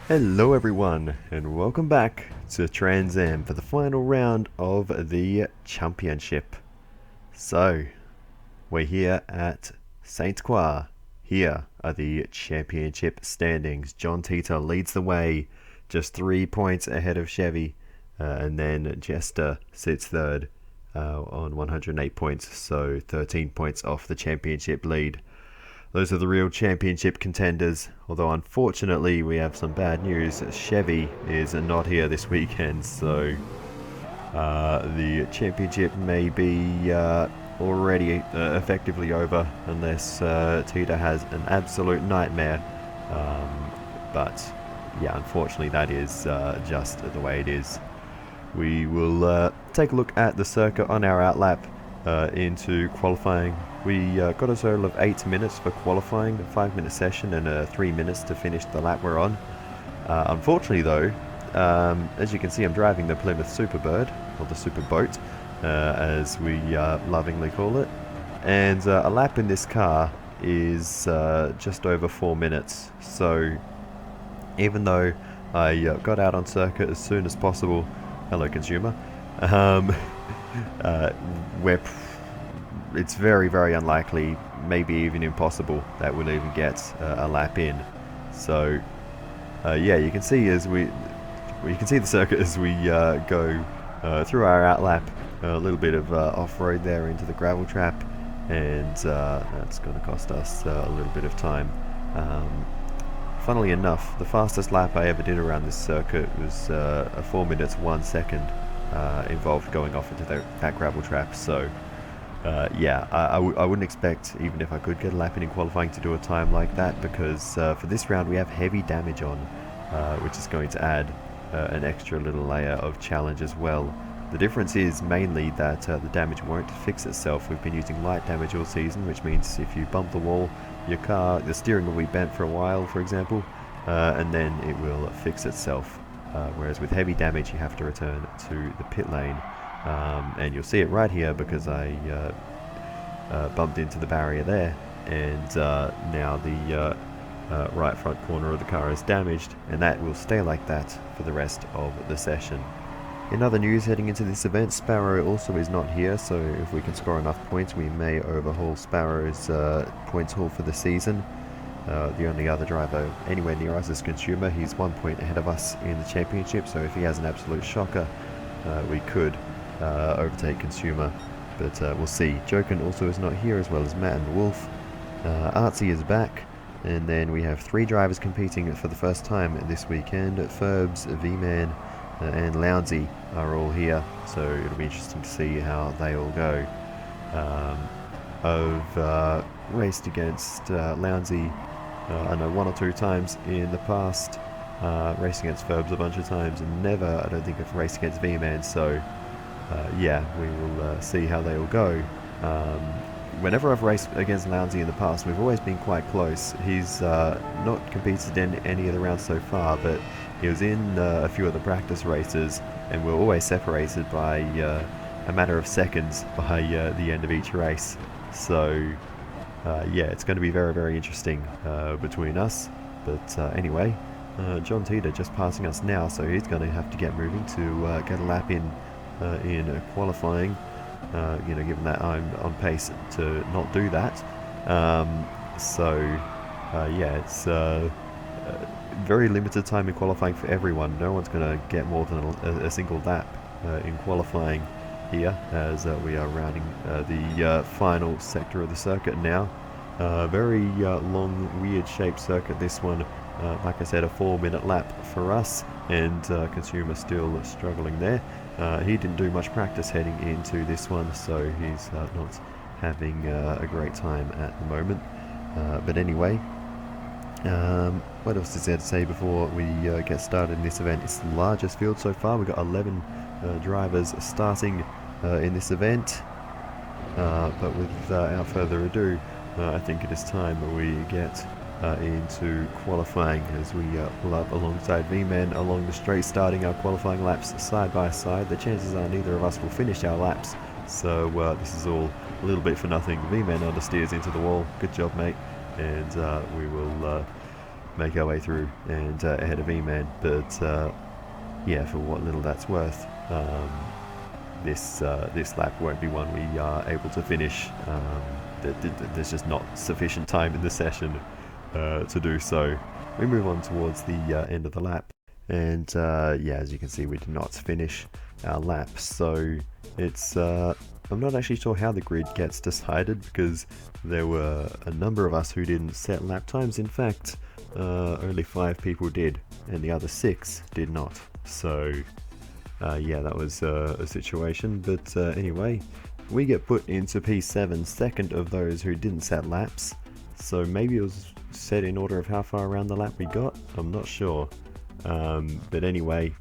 Hello everyone and welcome back to Trans Am for the final round of the championship. So, we're here at Saint Croix. Here are the championship standings. John Tita leads the way, just 3 points ahead of Chevy, and then Jester sits third on 108 points, so 13 points off the championship lead. Those are the real championship contenders, although unfortunately we have some bad news. Chevy is not here this weekend, so the championship may be already effectively over unless Tita has an absolute nightmare. But yeah, unfortunately that is just the way it is. We will take a look at the circuit on our outlap into qualifying. We got a total of 8 minutes for qualifying, a 5-minute session and 3 minutes to finish the lap we're on. Unfortunately though, as you can see, I'm driving the Plymouth Superbird, or the Superboat, as we lovingly call it. And a lap in this car is just over 4 minutes. So even though I got out on circuit as soon as possible, hello consumer, it's very, very unlikely, maybe even impossible, that we'll even get a lap in. So yeah, you can see the circuit as we go through our outlap. A little bit of off-road there into the gravel trap, and that's going to cost us a little bit of time. Funnily enough, the fastest lap I ever did around this circuit was a 4 minutes 1 second, involved going off into that gravel trap. So yeah, I wouldn't expect, even if I could get a lap in qualifying, to do a time like that, because for this round we have heavy damage on, which is going to add an extra little layer of challenge as well. The difference is mainly that the damage won't fix itself. We've been using light damage all season, which means if you bump the wall, the steering will be bent for a while, for example, and then it will fix itself. Whereas with heavy damage you have to return to the pit lane. And you'll see it right here because I bumped into the barrier there, and now the right front corner of the car is damaged, and that will stay like that for the rest of the session. In other news heading into this event, Sparrow also is not here, so if we can score enough points we may overhaul Sparrow's points haul for the season. The only other driver anywhere near us is Consumer. He's 1 point ahead of us in the championship, so if he has an absolute shocker, we could overtake Consumer, but we'll see. Jokin also is not here, as well as Matt and Wolf. Artsy is back, and then we have 3 drivers competing for the first time this weekend. Ferbs, V-Man and Lounsey are all here, so it'll be interesting to see how they all go. I've raced against Lounsey I know 1 or 2 times in the past, raced against Ferbs a bunch of times, and never, I don't think, I've raced against V-Man, so yeah, we will see how they all go. Whenever I've raced against Lounsey in the past, we've always been quite close. He's not competed in any of the rounds so far, but he was in a few of the practice races, and we're always separated by a matter of seconds by the end of each race. So yeah, it's going to be very, very interesting between us. But anyway, John Tita just passing us now, so he's going to have to get moving to get a lap in qualifying, you know, given that I'm on pace to not do that. So yeah, it's very limited time in qualifying for everyone. No one's going to get more than a single lap in qualifying here, as we are rounding the final sector of the circuit now. Very long, weird shaped circuit, this one. Like I said, a 4-minute lap for us, and Consumer still struggling there. He didn't do much practice heading into this one, so he's not having a great time at the moment. But anyway, what else is there to say before we get started in this event? It's the largest field so far. We've got 11 drivers starting in this event. But without further ado, I think it is time that we get into qualifying, as we pull up alongside V-Man along the straight, starting our qualifying laps side by side. The chances are neither of us will finish our laps, so this is all a little bit for nothing. V-Man understeers into the wall. Good job, mate. And we will make our way through and ahead of E-Man, but yeah, for what little that's worth, this lap won't be one we are able to finish. There's just not sufficient time in the session to do so. We move on towards the end of the lap, and yeah, as you can see, we did not finish our lap, so it's I'm not actually sure how the grid gets decided, because there were a number of us who didn't set lap times. In fact, only 5 people did, and the other 6 did not. So yeah, that was a situation, but anyway, we get put into P7, second of those who didn't set laps, so maybe it was set in order of how far around the lap we got, I'm not sure. But anyway,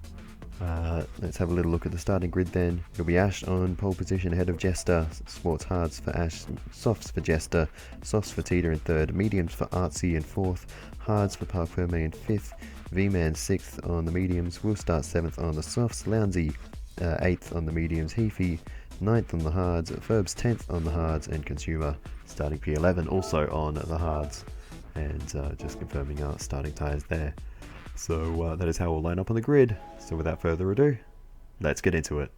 let's have a little look at the starting grid then. It'll be Ash on pole position ahead of Jester, Sports Hards for Ash, Softs for Jester, Softs for Teeter in third, Mediums for Artsy in fourth, Hards for Park Ferme in fifth, V-Man 6th on the mediums, Will Start 7th on the softs, Lounsey 8th on the mediums, Heafy 9th on the hards, Ferbs 10th on the hards, and Consumer starting P11 also on the hards. And just confirming our starting tyres there. So that is how we'll line up on the grid. So without further ado, let's get into it.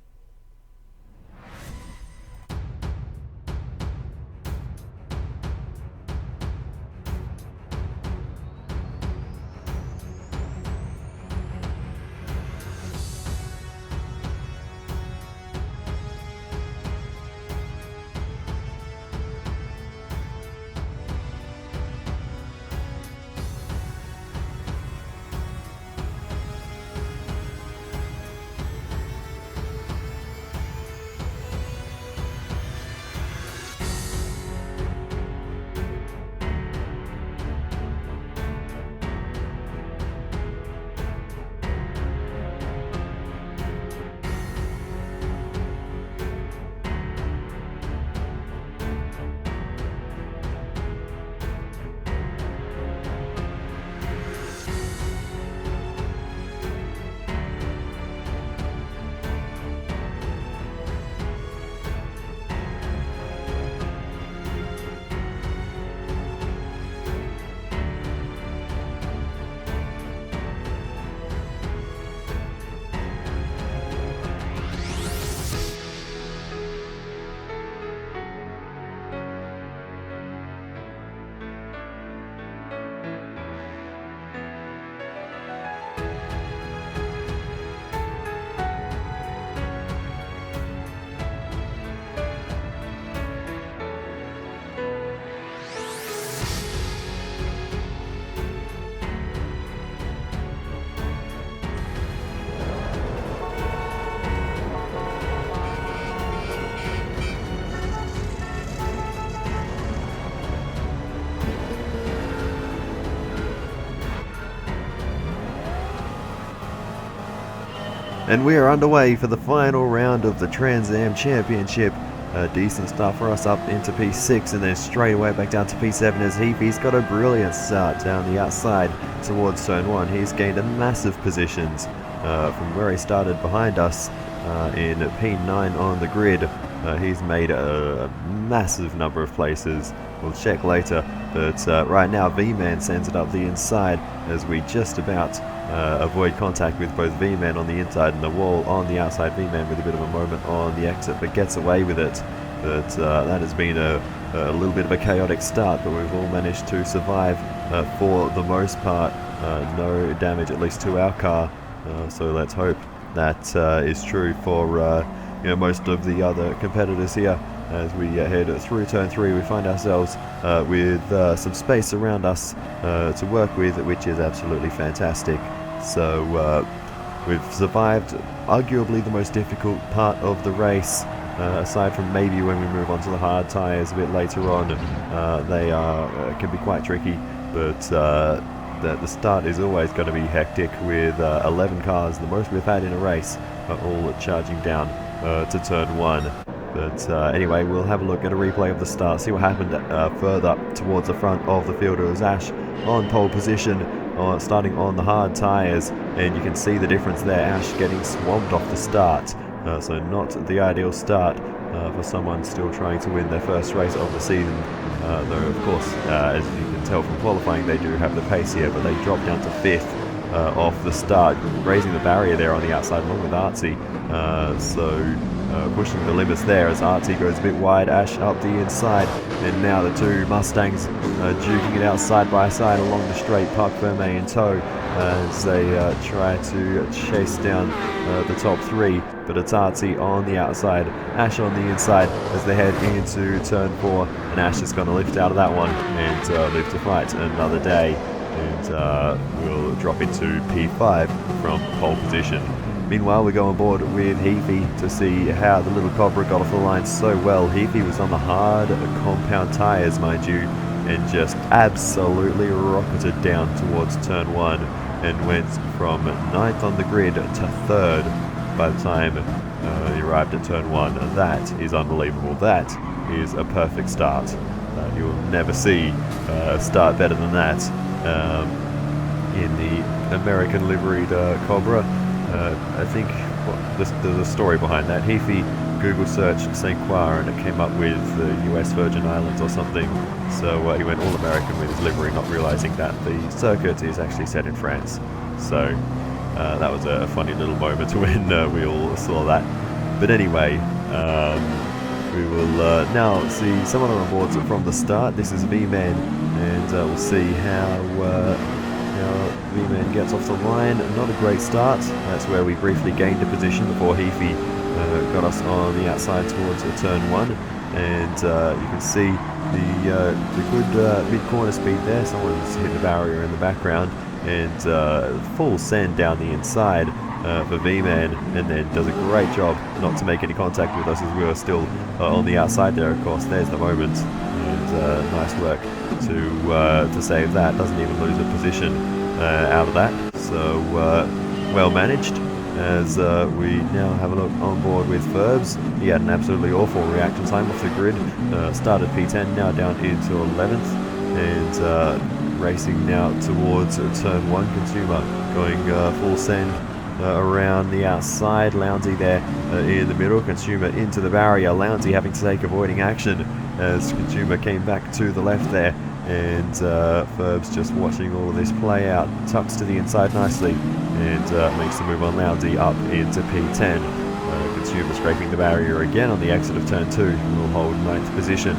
And we are underway for the final round of the Trans Am Championship. A decent start for us up into P6 and then straight away back down to P7 as Heafy's got a brilliant start down the outside towards Turn 1. He's gained a massive positions from where he started behind us in P9 on the grid. He's made a massive number of places. We'll check later, but right now V-Man sends it up the inside as we just about avoid contact with both V-Man on the inside and the wall on the outside. V-Man with a bit of a moment on the exit but gets away with it. But that has been a little bit of a chaotic start, but we've all managed to survive for the most part. No damage, at least to our car, so let's hope that is true for most of the other competitors here. As we head through turn 3, we find ourselves with some space around us to work with, which is absolutely fantastic. So we've survived arguably the most difficult part of the race, aside from maybe when we move on to the hard tyres a bit later on. They can be quite tricky, but the start is always going to be hectic with 11 cars, the most we've had in a race, all charging down to turn 1. But anyway, we'll have a look at a replay of the start, see what happened further towards the front of the field. It was Ash on pole position, starting on the hard tyres, and you can see the difference there. Ash getting swamped off the start, so not the ideal start for someone still trying to win their first race of the season. Though, of course, as you can tell from qualifying they do have the pace here, but they drop down to 5th off the start, raising the barrier there on the outside along with Artsy. Pushing the limits there as Artsy goes a bit wide, Ash up the inside, and now the two Mustangs duking it out side by side along the straight, Park Ferme in tow as they try to chase down the top 3, but it's Artsy on the outside, Ash on the inside as they head into turn 4, and Ash is going to lift out of that one and live to fight another day, and we'll drop into P5 from pole position. Meanwhile, we go on board with Heafy to see how the little Cobra got off the line so well. Heafy was on the hard compound tyres, mind you, and just absolutely rocketed down towards turn 1 and went from 9th on the grid to 3rd by the time he arrived at turn 1. That is unbelievable. That is a perfect start. You'll never see a start better than that in the American liveried Cobra. I think there's a story behind that. Heafy Google searched St. Croix and it came up with the US Virgin Islands or something. So he went all American with his livery, not realizing that the circuit is actually set in France. So that was a funny little moment when we all saw that. But anyway, we will now see someone on board from the start. This is V-Man, and we'll see how V-Man gets off the line. Not a great start. That's where we briefly gained a position before Heafy got us on the outside towards turn 1, and you can see the good mid-corner speed there. Someone's hit the barrier in the background, and full send down the inside for V-Man, and then does a great job not to make any contact with us as we were still on the outside there. Of course, there's the moment, and nice work to save that. Doesn't even lose a position out of that, so well managed. As we now have a look on board with Ferbs. He had an absolutely awful reaction time off the grid. Started P10, now down into 11th, and racing now towards turn 1. Consumer going full send around the outside. Lounsey there in the middle. Consumer into the barrier. Lounsey having to take avoiding action as Consumer came back to the left there. And Ferbs just watching all of this play out. Tucks to the inside nicely and makes the move on Lounsey up into P10. Consumer scraping the barrier again on the exit of turn 2. Will hold 9th position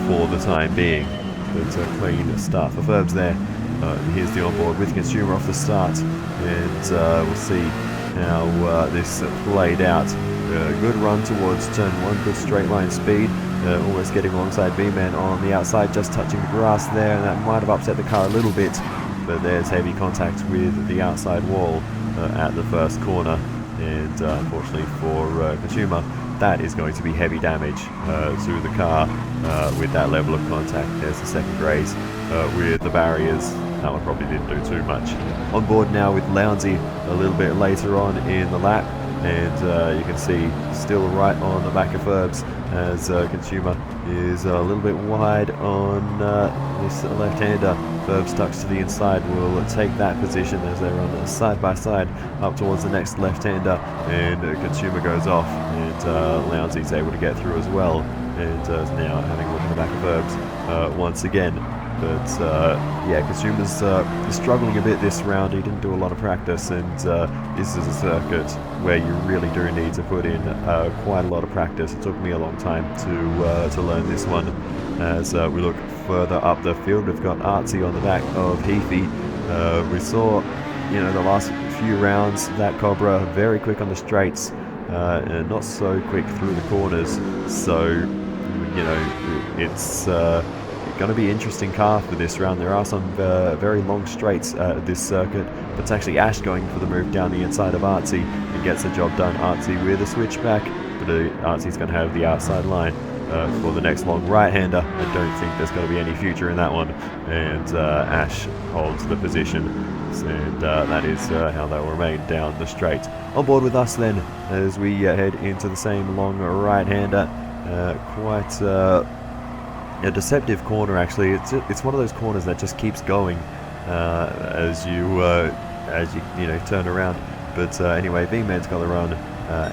for the time being. But a clean start for Ferbs there. Here's the onboard with Consumer off the start, and we'll see how this played out. Good run towards turn 1, good straight line speed, almost getting alongside V-Man on the outside, just touching the grass there, and that might have upset the car a little bit, but there's heavy contact with the outside wall at the first corner, and unfortunately for Consumer, that is going to be heavy damage to the car with that level of contact. There's the second graze with the barriers. That one probably didn't do too much. On board now with Lounsey a little bit later on in the lap, and you can see still right on the back of Ferbs as Consumer is a little bit wide on this left-hander. Ferbs tucks to the inside, will take that position as they run side by side up towards the next left-hander, and Consumer goes off, and Lounsey's able to get through as well, and is now having a look at the back of Ferbs once again. But yeah, Consumer's struggling a bit this round. He didn't do a lot of practice, and this is a circuit where you really do need to put in quite a lot of practice. It took me a long time to learn this one. As we look further up the field, we've got Artsy on the back of Heafy. We saw, the last few rounds, that Cobra very quick on the straights, and not so quick through the corners. So, it's going to be an interesting car for this round. There are some very long straights at this circuit, but it's actually Ash going for the move down the inside of Artsy and gets the job done. Artsy with a switchback, but Artsy's going to have the outside line for the next long right-hander. I don't think there's going to be any future in that one, and Ash holds the position, and that is how they will remain down the straight. On board with us then as we head into the same long right-hander. Quite a deceptive corner, actually. It's one of those corners that just keeps going as you turn around. But anyway, V-Man's got the run.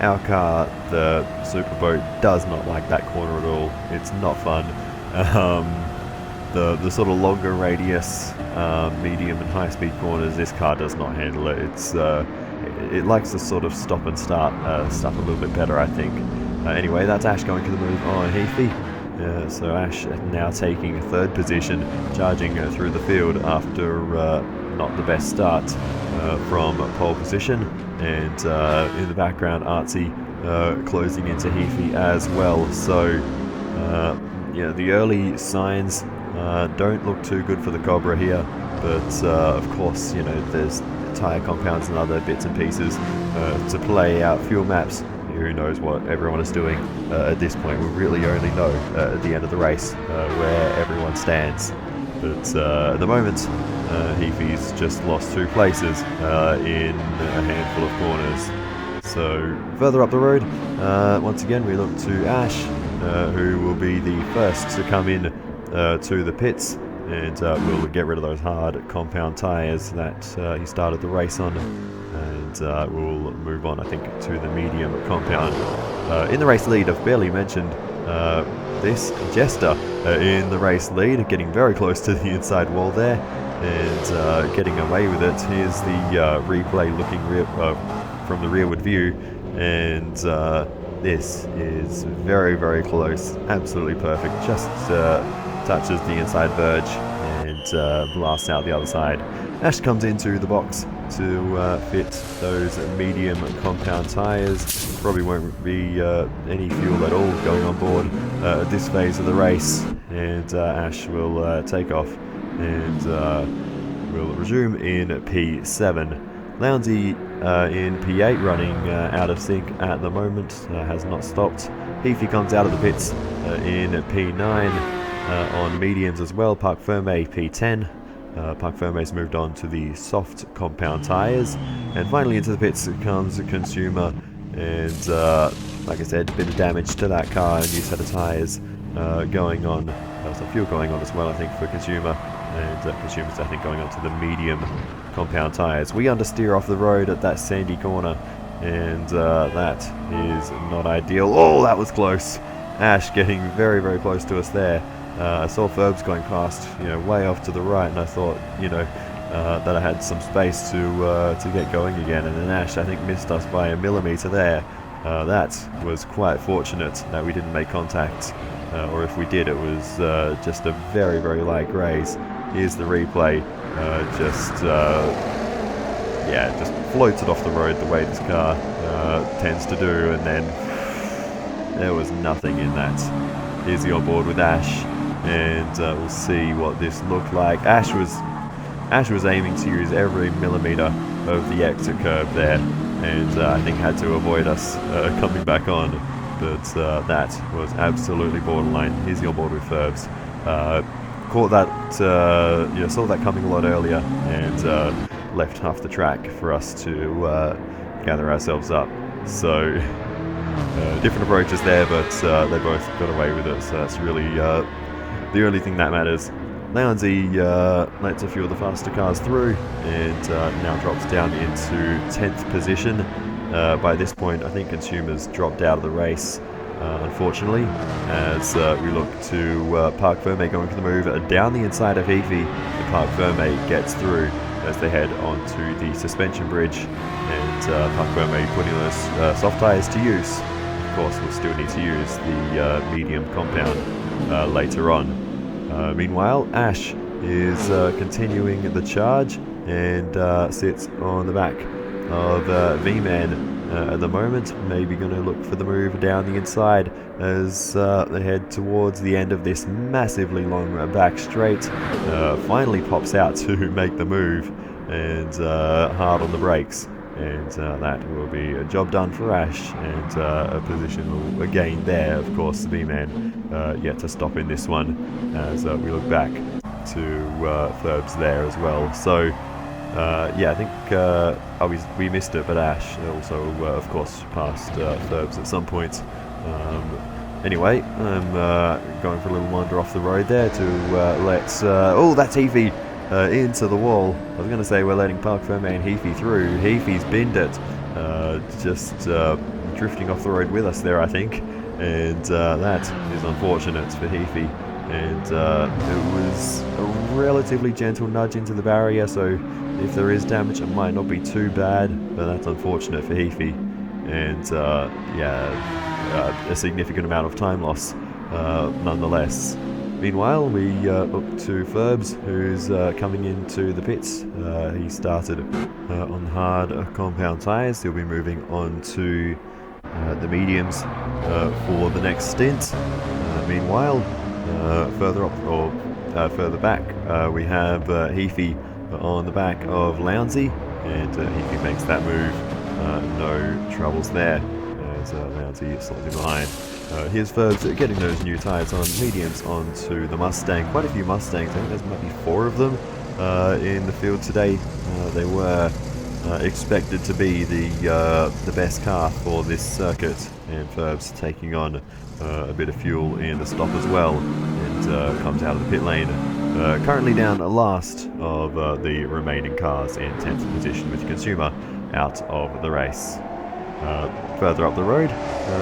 Our car, the Superboat, does not like that corner at all. It's not fun. the sort of longer radius, medium and high speed corners, this car does not handle it. It likes to sort of stop and start stuff a little bit better, I think. Anyway, that's Ash going to the move on Heafy. So Ash now taking third position, charging through the field after not the best start from pole position. And in the background, Artsy closing into Heafy as well. So yeah, the early signs don't look too good for the Cobra here, but of course, you know, there's tyre compounds and other bits and pieces to play out, fuel maps. Who knows what everyone is doing at this point. We really only know at the end of the race where everyone stands. But at the moment, Heafy's just lost 2 places in a handful of corners. So further up the road, once again we look to Ash, who will be the first to come in to the pits, and we'll get rid of those hard compound tyres that he started the race on. And we'll move on, I think, to the medium compound. In the race lead, I've barely mentioned this Jester in the race lead, getting very close to the inside wall there, and getting away with it. Here's the replay looking from the rearward view, and this is very, very close, absolutely perfect, just touches the inside verge and blasts out the other side. Ash comes into the box to fit those medium compound tyres. Probably won't be any fuel at all going on board at this phase of the race, and Ash will take off and will resume in P7. Lounsey in P8 running out of sync at the moment, has not stopped. Heafy comes out of the pits in P9 on mediums as well. Parc Ferme P10. Parc Ferme's moved on to the soft compound tyres, and finally into the pits comes Consumer, and like I said, a bit of damage to that car, a new set of tyres going on, some fuel going on as well, I think, for Consumer, and Consumer's, I think, going on to the medium compound tyres. We understeer off the road at that sandy corner, and that is not ideal. Oh, that was close. Ash getting very, very close to us there. I saw Ferbs going past, you know, way off to the right, and I thought, you know, that I had some space to get going again. And then Ash, I think, missed us by a millimetre there. That was quite fortunate that we didn't make contact, or if we did, it was just a very, very light graze. Here's the replay. Yeah, just floated off the road the way this car tends to do, and then there was nothing in that. Here's the onboard with Ash, and we'll see what this looked like. Ash was aiming to use every millimetre of the exit curve there, and I think had to avoid us coming back on, but that was absolutely borderline. Here's the onboard with Ferbs. Caught that, saw that coming a lot earlier, and left half the track for us to gather ourselves up. So different approaches there, but they both got away with it, so that's really the only thing that matters. Lounsey lets a few of the faster cars through, and now drops down into 10th position. By this point, I think Consumer's dropped out of the race, unfortunately, as we look to Parc Ferme going for the move down the inside of Heafy. The Parc Ferme gets through as they head onto the suspension bridge, and Parc Ferme putting those soft tyres to use. Of course, we'll still need to use the medium compound later on. Meanwhile, Ash is continuing the charge and sits on the back of V-Man at the moment, maybe going to look for the move down the inside as they head towards the end of this massively long back straight. Finally pops out to make the move, and hard on the brakes, and that will be a job done for Ash, and a positional gain there. Of course, the B-Man yet to stop in this one as we look back to Ferbs there as well. So yeah, I think we missed it, but Ash also, of course, passed Ferbs at some point. Anyway, I'm going for a little wander off the road there to let... oh, that's Heafy into the wall. I was going to say we're letting Parc Ferme and Heafy through. Heafy's binned it, just drifting off the road with us there, I think. And that is unfortunate for Heafy. and it was a relatively gentle nudge into the barrier, so if there is damage it might not be too bad, but that's unfortunate for Heafy, and a significant amount of time loss nonetheless. Meanwhile, we look to Ferbs, who's coming into the pits. He started on hard compound tyres. He'll be moving on to the mediums for the next stint. Meanwhile, further up or further back, we have Heafy on the back of Lounsey, and Heafy makes that move. No troubles there, as Lounsey is slightly behind. Here's Ferbs getting those new tyres on mediums onto the Mustang. Quite a few Mustangs, I think there's maybe 4 of them in the field today. They were expected to be the best car for this circuit, and Ferbs taking on a bit of fuel in the stop as well, and comes out of the pit lane. Currently down last of the remaining cars in 10th position, with Consumer out of the race. Further up the road,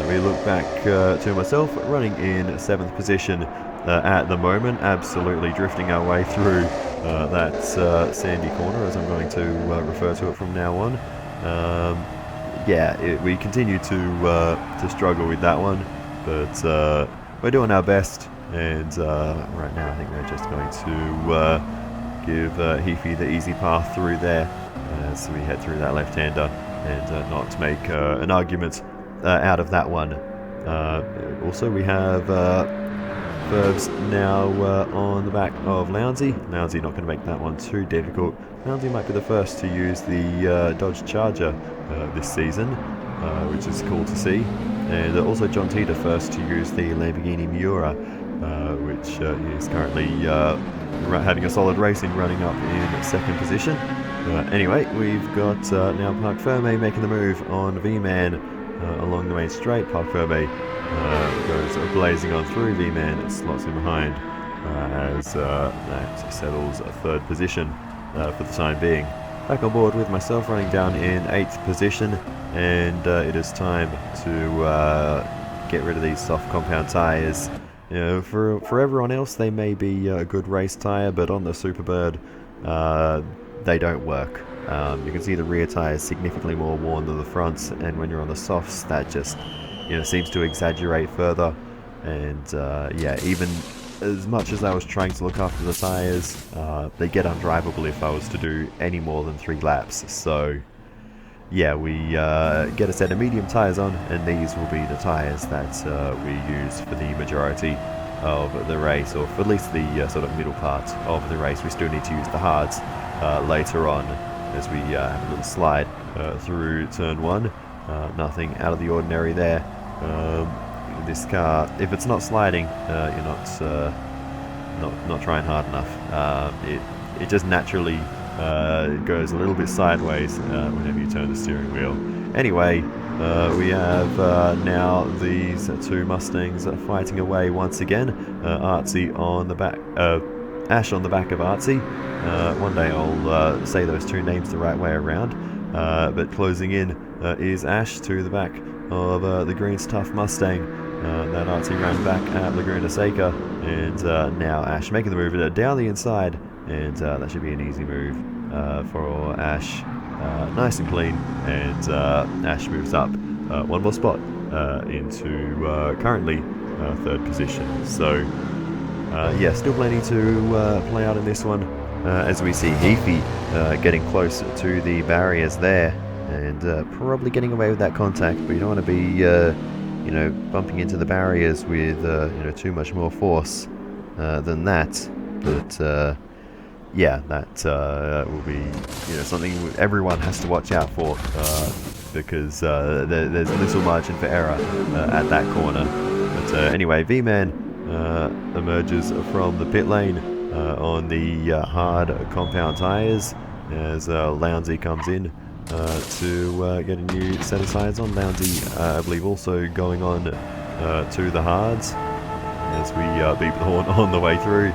we look back to myself, running in 7th position at the moment, absolutely drifting our way through that sandy corner, as I'm going to refer to it from now on. We continue to struggle with that one, but we're doing our best, and right now I think we're just going to give Heafy the easy path through there as we head through that left-hander, and not make an argument out of that one. Also, we have Ferbs now on the back of Lounsey. Lounsey not going to make that one too difficult. Lounsey might be the first to use the Dodge Charger this season, which is cool to see. And also John Teeter first to use the Lamborghini Miura, which is currently having a solid racing, running up in 2nd position. Anyway, we've got now Parc Ferme making the move on V-Man along the main straight. Parc Ferme goes blazing on through V-Man, slots in behind as that settles a 3rd position for the time being. Back on board with myself, running down in 8th position, and it is time to get rid of these soft compound tyres. You know, for everyone else they may be a good race tyre, but on the Superbird they don't work. You can see the rear tyre is significantly more worn than the fronts, and when you're on the softs that just seems to exaggerate further. And even as much as I was trying to look after the tyres, they get undrivable if I was to do any more than 3 laps. So yeah, we get a set of medium tyres on, and these will be the tyres that we use for the majority of the race, or for at least the sort of middle part of the race. We still need to use the hards later on, as we have a little slide through turn 1. Nothing out of the ordinary there. This car, if it's not sliding, you're not trying hard enough. It just naturally goes a little bit sideways whenever you turn the steering wheel. Anyway, we have now these 2 Mustangs fighting away once again. Artsy on the back, Ash on the back of Artsy. One day I'll say those 2 names the right way around. But closing in is Ash to the back of the Green's Tough Mustang. That Artsy ran back at Laguna Seca, and now Ash making the move down the inside, and that should be an easy move for Ash. Nice and clean, and Ash moves up 1 more spot into currently 3rd position. So still plenty to play out in this one, as we see Heafy getting close to the barriers there, and probably getting away with that contact, but you don't want to be bumping into the barriers with too much more force than that. But that will be something everyone has to watch out for, because there's little margin for error at that corner. But anyway, V-Man emerges from the pit lane on the hard compound tyres, as Lounsey comes in to get a new set of tyres on. Lounsey, I believe, also going on to the hards, as we beep the horn on the way through,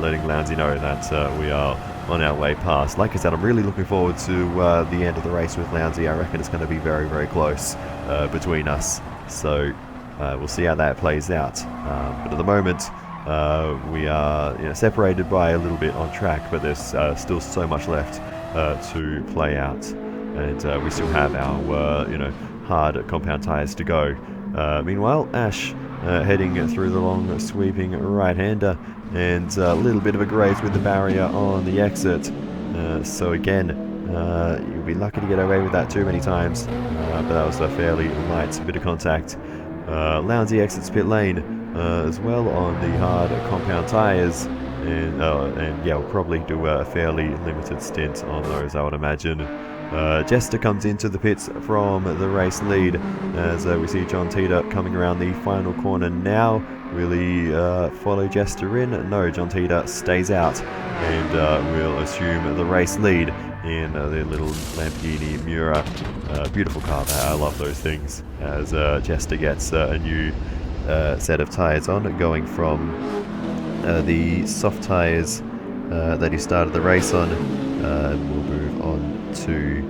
letting Lounsey know that we are on our way past. Like I said, I'm really looking forward to the end of the race with Lounsey. I reckon it's going to be very, very close between us, so we'll see how that plays out. But at the moment, we are separated by a little bit on track, but there's still so much left to play out, and we still have our hard compound tyres to go. Meanwhile, Ash heading through the long sweeping right-hander, and a little bit of a graze with the barrier on the exit. So again, you'll be lucky to get away with that too many times, but that was a fairly light bit of contact. Lounsey exits pit lane as well on the hard compound tyres, and yeah, we'll probably do a fairly limited stint on those, I would imagine. Jester comes into the pits from the race lead as we see John Teeter coming around the final corner now. Will he follow Jester in? No, John Teeter stays out and will assume the race lead in the little Lamborghini Miura. Beautiful car there, I love those things. As Jester gets a new set of tyres on, going from the soft tyres that he started the race on. We'll move on to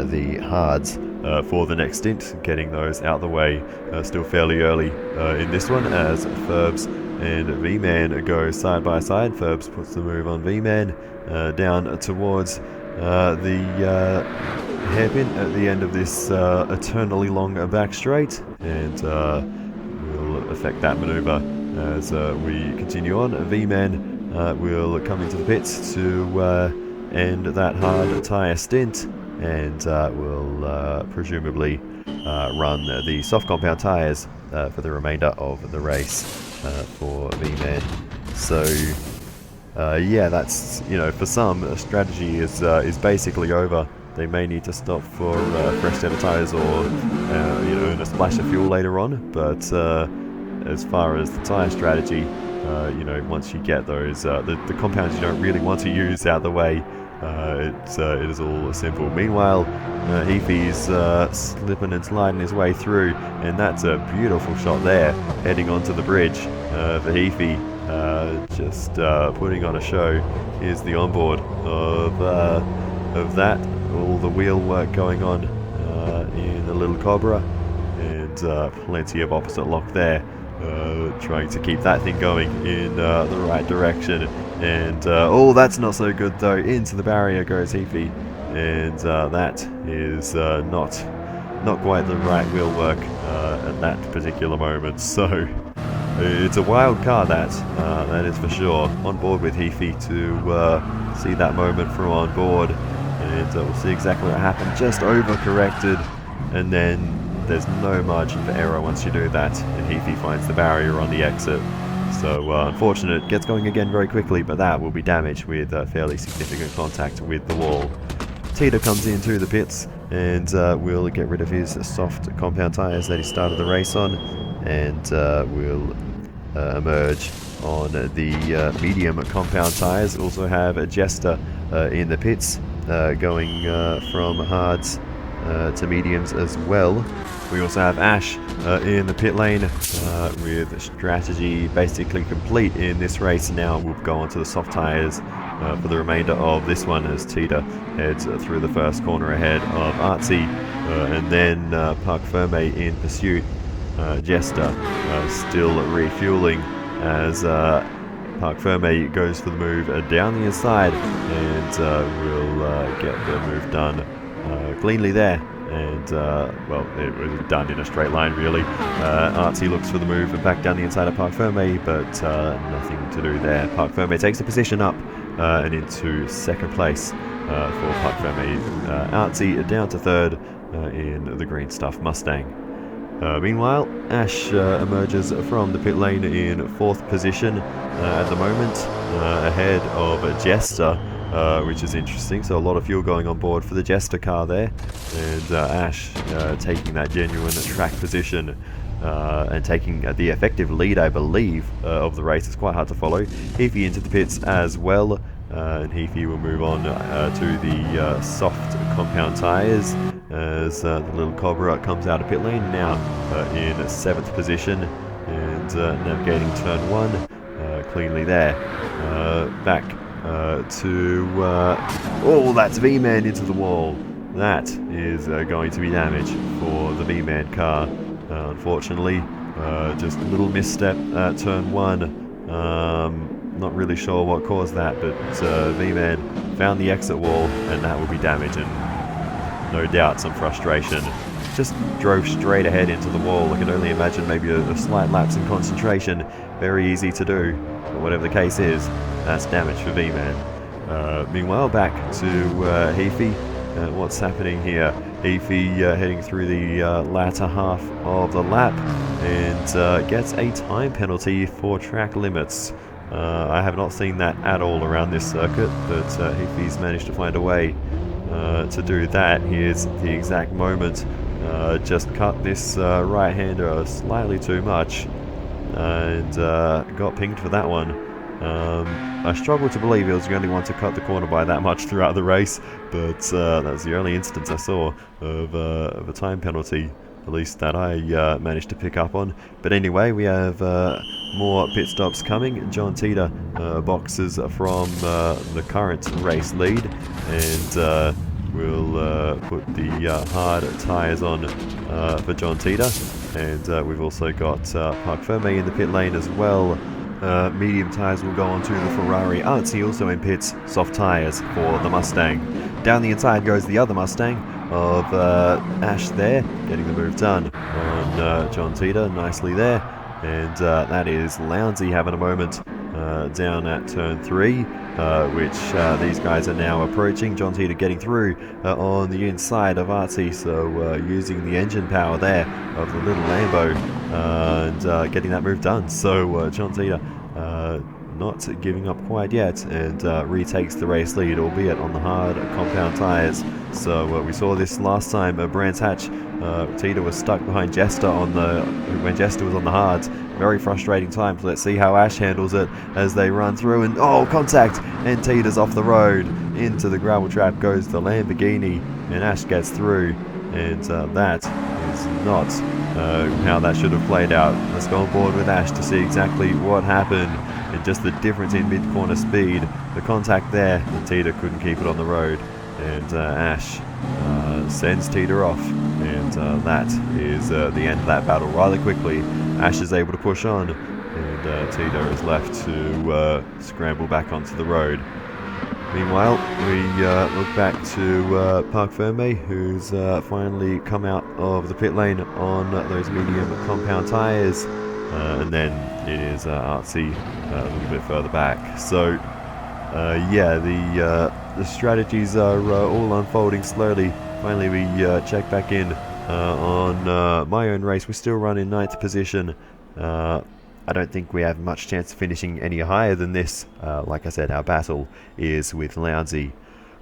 the hards for the next stint, getting those out the way still fairly early in this one, as Ferbs and V-Man go side by side. Ferbs puts the move on V-Man down towards the hairpin at the end of this eternally long back straight, and will affect that manoeuvre as we continue on. V-Man will come into the pits to end that hard tyre stint, and will presumably run the soft compound tyres for the remainder of the race for V-Man. So yeah, that's, for some, a strategy is basically over. They may need to stop for a fresh set of tyres or a splash of fuel later on, but as far as the tyre strategy, once you get those the compounds you don't really want to use out the way, it is all simple. Meanwhile, Heafy's slipping and sliding his way through, and that's a beautiful shot there, heading onto the bridge for Heafy. Just putting on a show. Here's the onboard of that, all the wheel work going on in the little Cobra, and plenty of opposite lock there. Trying to keep that thing going in the right direction, and oh, that's not so good though. Into the barrier goes Heafy, and that is not quite the right wheel work at that particular moment. So it's a wild car, that is for sure. On board with Heafy to see that moment from on board, and we'll see exactly what happened. Just overcorrected, and then there's no margin for error once you do that, and Heafy finds the barrier on the exit. So unfortunate, gets going again very quickly, but that will be damaged with fairly significant contact with the wall. Teeter comes into the pits and will get rid of his soft compound tyres that he started the race on, and will emerge on the medium compound tyres. Also have a Jester in the pits, going from hards to mediums as well. We also have Ash in the pit lane with strategy basically complete in this race. Now we'll go on to the soft tyres for the remainder of this one, as Teeter heads through the first corner ahead of Artsy, and then Park Ferme in pursuit. Jester still refueling as Park Ferme goes for the move down the inside, and will get the move done cleanly there, and well, it was done in a straight line really. Artsy looks for the move back down the inside of Park Ferme, but nothing to do there. Park Ferme takes the position up and into second place for Park Ferme. Artsy down to third in the green stuff Mustang. Meanwhile, Ash emerges from the pit lane in fourth position at the moment, ahead of Jester, which is interesting. So a lot of fuel going on board for the Jester car there, and Ash taking that genuine track position and taking the effective lead, I believe, of the race. It's quite hard to follow. Heafy into the pits as well, and Heafy will move on to the soft compound tyres as the little Cobra comes out of pit lane now in 7th position, and navigating turn 1 cleanly there. Back to oh, that's V-Man into the wall. That is going to be damage for the V-Man car, unfortunately. Just a little misstep at turn 1, Not really sure what caused that, but V-Man found the exit wall, and that will be damage, and no doubt some frustration. Just drove straight ahead into the wall. I can only imagine maybe a slight lapse in concentration. Very easy to do, but whatever the case is, that's damage for V-Man. Meanwhile, back to Heafy. What's happening here? Heafy heading through the latter half of the lap and gets a time penalty for track limits. I have not seen that at all around this circuit, but Heafy's managed to find a way to do that. Here's the exact moment. Just cut this right-hander slightly too much and got pinged for that one. I struggle to believe he was the only one to cut the corner by that much throughout the race, but that was the only instance I saw of a time penalty, at least that I managed to pick up on. But anyway, we have more pit stops coming. John Teeter boxes from the current race lead, and we'll put the hard tyres on for John Teeter, and we've also got Parc Fermé in the pit lane as well. Medium tyres will go on to the Ferrari. Artsy also in pits, soft tyres for the Mustang. Down the inside goes the other Mustang of Ash there, getting the move done on John Teeter, nicely there. And that is Lounsey having a moment down at turn 3, which these guys are now approaching. John Teeter getting through on the inside of Artsy, so using the engine power there of the little Lambo and getting that move done. So John Teeter not giving up quite yet, and retakes the race lead, albeit on the hard compound tyres. So we saw this last time, Brands Hatch. Teeter was stuck behind Jester when Jester was on the hards. Very frustrating time. So let's see how Ash handles it as they run through, and contact, and Teeter's off the road. Into the gravel trap goes the Lamborghini, and Ash gets through, and that is not how that should have played out. Let's go on board with Ash to see exactly what happened, and just the difference in mid-corner speed. The contact there, and Teeter couldn't keep it on the road, and Ash sends Teeter off, and that is the end of that battle rather quickly. Ash is able to push on, and Teeter is left to scramble back onto the road. Meanwhile, we look back to Parc Fermé, who's finally come out of the pit lane on those medium compound tyres, and then it is Artsy a little bit further back. So yeah, the strategies are all unfolding slowly. Finally, we check back in on my own race. We're still running 9th position. I don't think we have much chance of finishing any higher than this. Like I said, our battle is with Lounsey.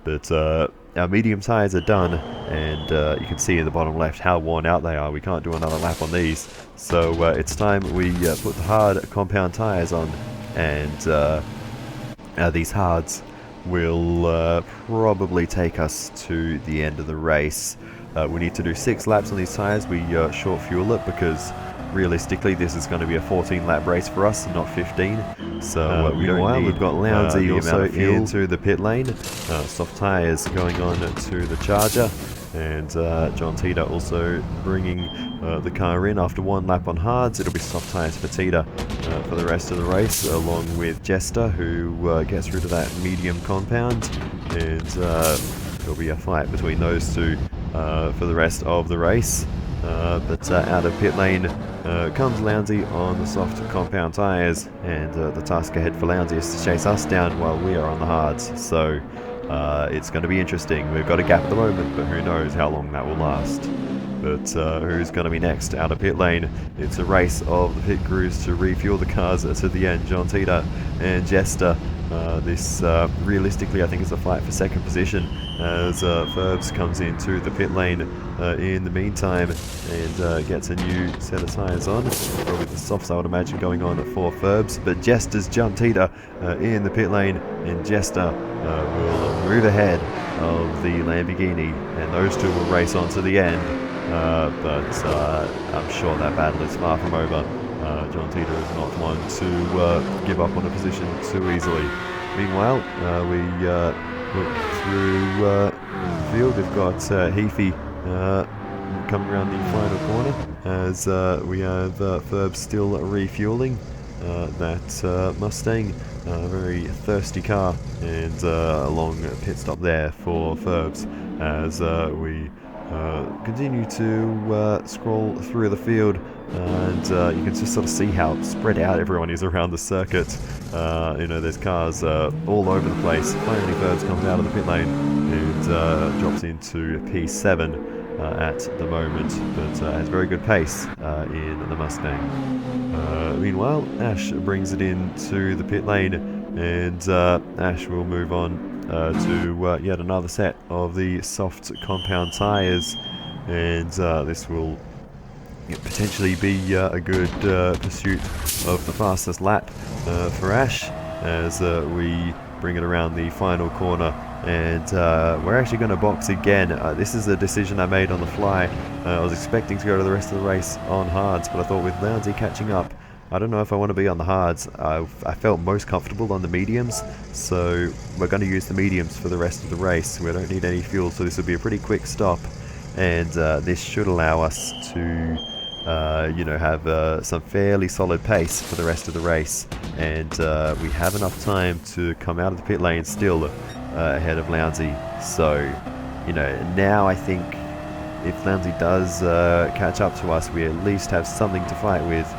But our medium tyres are done, and you can see in the bottom left how worn out they are. We can't do another lap on these. So it's time we put the hard compound tyres on, and these hards will probably take us to the end of the race. We need to do 6 laps on these tyres. We short fuel it because realistically this is going to be a 14-lap race for us, not 15. So meanwhile, we've got Lounsey also into the pit lane. Soft tyres going on to the Charger, and John Teeter also bringing the car in after 1 lap on hards. It'll be soft tyres for Teeter for the rest of the race, along with Jester, who gets rid of that medium compound, and there'll be a fight between those two for the rest of the race. But out of pit lane comes Lounsey on the soft compound tyres, and the task ahead for Lounsey is to chase us down while we are on the hards. So it's going to be interesting. We've got a gap at the moment, but who knows how long that will last. But who's going to be next out of pit lane? It's a race of the pit crews to refuel the cars to the end. John Teeter and Jester. This realistically, I think, is a fight for 2nd position as Ferbs comes into the pit lane in the meantime and gets a new set of tyres on. Probably the softs, I would imagine, going on for Ferbs. But Jester's John Teeter in the pit lane, and Jester will move ahead of the Lamborghini, and those two will race on to the end. But I'm sure that battle is far from over. John Teeter is not one to give up on a position too easily. Meanwhile, we look through the field. We've got Heafy coming around the final corner as we have Ferb still refueling. that Mustang. Very thirsty car, and a long pit stop there for Ferbs as we continue to scroll through the field, and you can just sort of see how spread out everyone is around the circuit. You know, there's cars all over the place. Finally, Ferbs comes out of the pit lane and drops into P7 at the moment, but has very good pace in the Mustang. Meanwhile, Ash brings it into the pit lane, and Ash will move on to yet another set of the soft compound tyres, and this will potentially be a good pursuit of the fastest lap for Ash as we bring it around the final corner. And we're actually going to box again. This is a decision I made on the fly. I was expecting to go to the rest of the race on hards, but I thought with Lounsey catching up, I don't know if I want to be on the hards. I felt most comfortable on the mediums, so we're going to use the mediums for the rest of the race. We don't need any fuel, so this will be a pretty quick stop, and this should allow us to you know, have some fairly solid pace for the rest of the race, and we have enough time to come out of the pit lane still ahead of Lounsey. So, you know, now I think if Lounsey does catch up to us, we at least have something to fight with,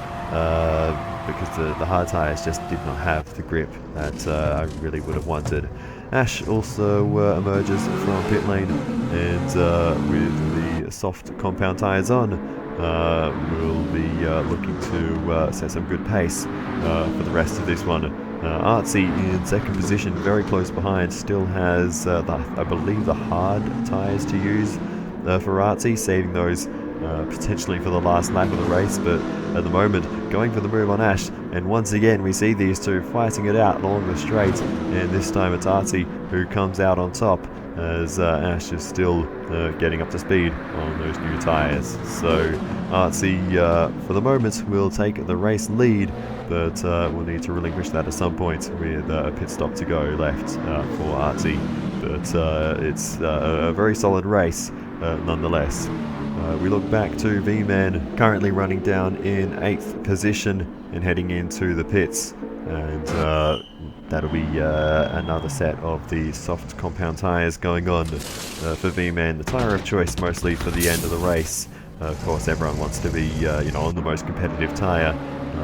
because the hard tyres just did not have the grip that I really would have wanted. Ash also emerges from pit lane, and with the soft compound tyres on, we'll be looking to set some good pace for the rest of this one. Artsy in second position, very close behind, still has, I believe, the hard tyres to use for Artsy, saving those potentially for the last lap of the race, but at the moment going for the move on Ash, and once again we see these two fighting it out along the straight, and this time it's Artsy who comes out on top as Ash is still getting up to speed on those new tyres. So Artsy for the moment will take the race lead, but we'll need to relinquish that at some point with a pit stop to go left for Artsy. But it's a very solid race nonetheless. We look back to V-Man currently running down in 8th position and heading into the pits, and that'll be another set of the soft compound tyres going on for V-Man, the tyre of choice mostly for the end of the race. Of course, everyone wants to be you know, on the most competitive tyre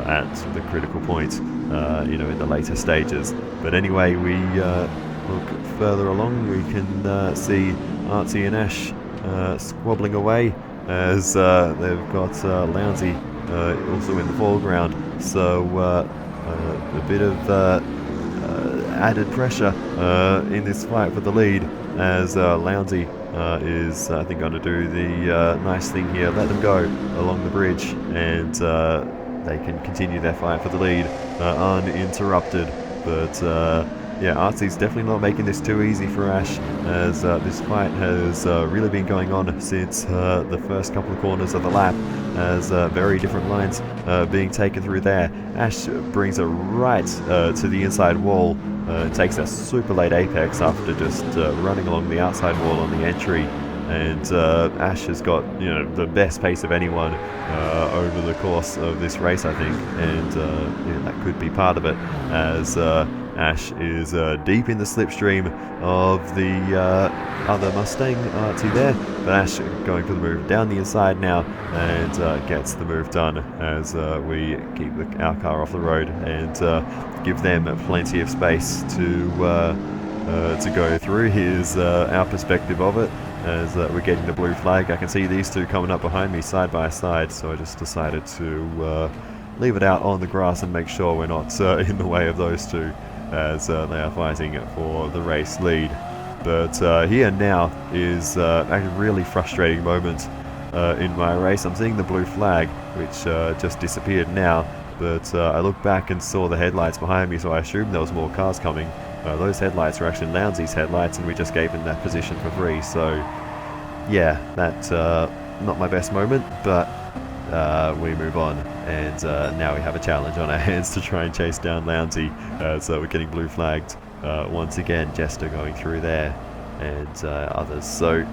at the critical point, you know, in the later stages. But anyway, we look further along, we can see Artsy and Ash squabbling away as they've got Lounsey also in the foreground, so a bit of added pressure in this fight for the lead, as Lounsey is, I think, going to do the nice thing here, let them go along the bridge, and they can continue their fight for the lead uninterrupted. But yeah, Artsy's definitely not making this too easy for Ash, as this fight has really been going on since the first couple of corners of the lap, as very different lines being taken through there. Ash brings it right to the inside wall, takes a super late apex after just running along the outside wall on the entry, and Ash has got, you know, the best pace of anyone over the course of this race, I think, and yeah, that could be part of it, as Ash is deep in the slipstream of the other Mustang, Artsy there, but Ash going for the move down the inside now, and gets the move done as we keep our car off the road and give them plenty of space to go through. Here's our perspective of it, as we're getting the blue flag. I can see these two coming up behind me side by side, so I just decided to leave it out on the grass and make sure we're not in the way of those two, as they are fighting for the race lead. But here now is a really frustrating moment in my race. I'm seeing the blue flag, which just disappeared now, but I looked back and saw the headlights behind me, so I assumed there was more cars coming. Those headlights were actually Lounsey's headlights, and we just gave him that position for free. So yeah, that's not my best moment, but we move on, and now we have a challenge on our hands to try and chase down Lounsey. So we're getting blue flagged once again, Jester going through there, and others. So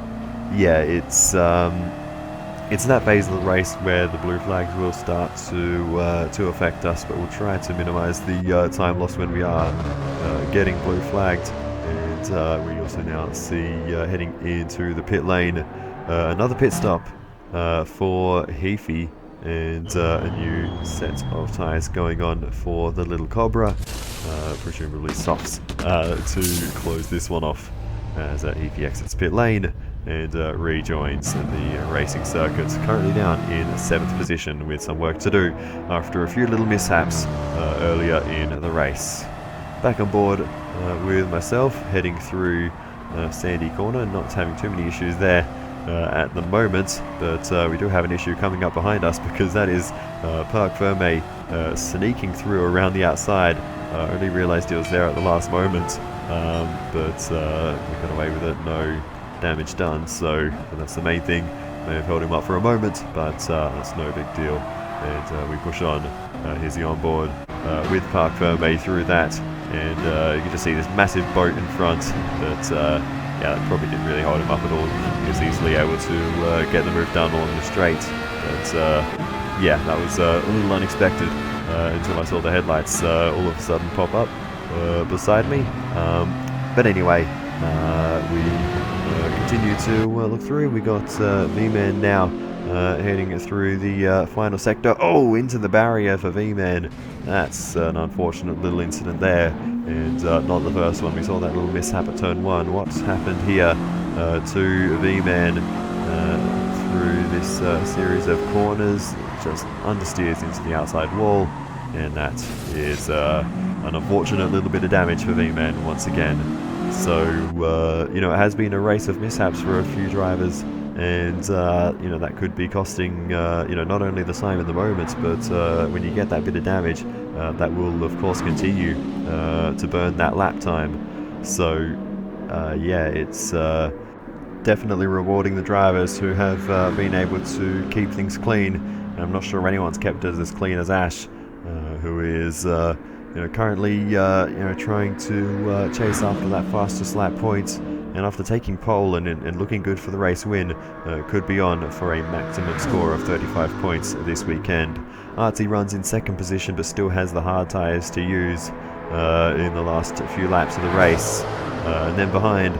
yeah, it's it's that phase of the race where the blue flags will start to affect us, but we'll try to minimise the time lost when we are getting blue flagged. And we also now see heading into the pit lane, another pit stop for Heafy, and a new set of tyres going on for the little Cobra, presumably softs, to close this one off as Heafy exits pit lane and rejoins the racing circuit, currently down in 7th position with some work to do after a few little mishaps earlier in the race. Back on board with myself, heading through Sandy Corner, not having too many issues there at the moment, but we do have an issue coming up behind us, because that is Parc Ferme sneaking through around the outside. Only realised he was there at the last moment, but we got away with it, no damage done, so that's the main thing. May have held him up for a moment, but that's no big deal, and we push on. Here's the onboard with Parc Ferme through that, and you can just see this massive boat in front that yeah, that probably didn't really hold him up at all. He was easily able to get the move done along the straight, but yeah, that was a little unexpected until I saw the headlights all of a sudden pop up beside me. But anyway, we continue to look through. We got V-Man now heading through the final sector. Oh, into the barrier for V-Man. That's an unfortunate little incident there, and not the first one. We saw that little mishap at turn 1. What's happened here to V-Man through this series of corners? Just understeers into the outside wall, and that is an unfortunate little bit of damage for V-Man once again. So, you know, it has been a race of mishaps for a few drivers, and, you know, that could be costing, you know, not only the time in the moments, but when you get that bit of damage, that will, of course, continue to burn that lap time. So, yeah, it's definitely rewarding the drivers who have been able to keep things clean. And I'm not sure anyone's kept it as clean as Ash, who is... you know, currently, you know, trying to chase after that fastest lap point, and after taking pole and looking good for the race win, could be on for a maximum score of 35 points this weekend. Artsy runs in 2nd position, but still has the hard tyres to use in the last few laps of the race. And then behind,